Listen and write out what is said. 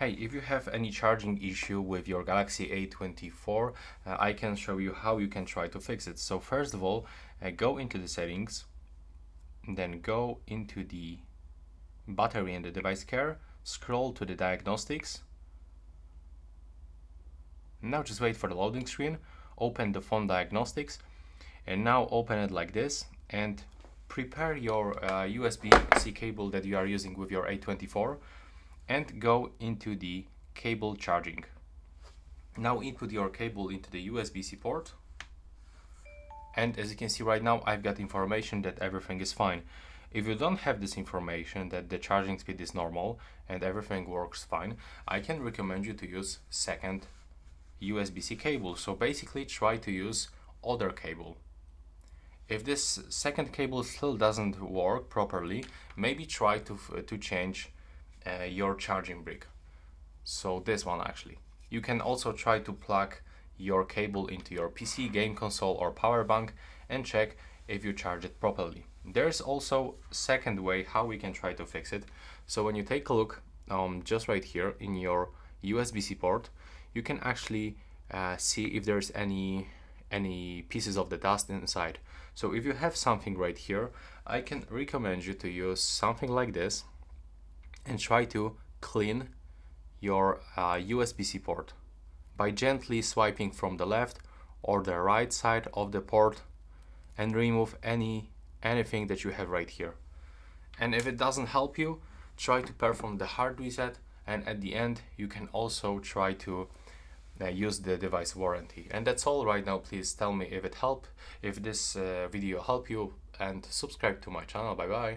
Hey, if you have any charging issue with your Galaxy A24, I can show you how you can try to fix it. So first of all, go into the settings, then go into the battery and the device care, scroll to the diagnostics. Now just wait for the loading screen, open the phone diagnostics, and now open it like this and prepare your USB-C cable that you are using with your A24 and go into the cable charging. Now input your cable into the USB-C port, and as you can see right now I've got information that everything is fine. If you don't have this information that the charging speed is normal and everything works fine, I can recommend you to use second USB-C cable. So basically try to use other cable. If this second cable still doesn't work properly, maybe try to change your charging brick. So this one actually. You can also try to plug your cable into your PC, game console or power bank and check if you charge it properly. There's also second way how we can try to fix it. So when you take a look just right here in your USB-C port, you can actually see if there's any pieces of the dust inside. So if you have something right here, I can recommend you to use something like this and try to clean your USB-C port by gently swiping from the left or the right side of the port and remove anything that you have right here. And if it doesn't help you, try to perform the hard reset, and at the end you can also try to use the device warranty. And that's all right now. Please tell me if it helped, if this video helped you, and subscribe to my channel. Bye bye.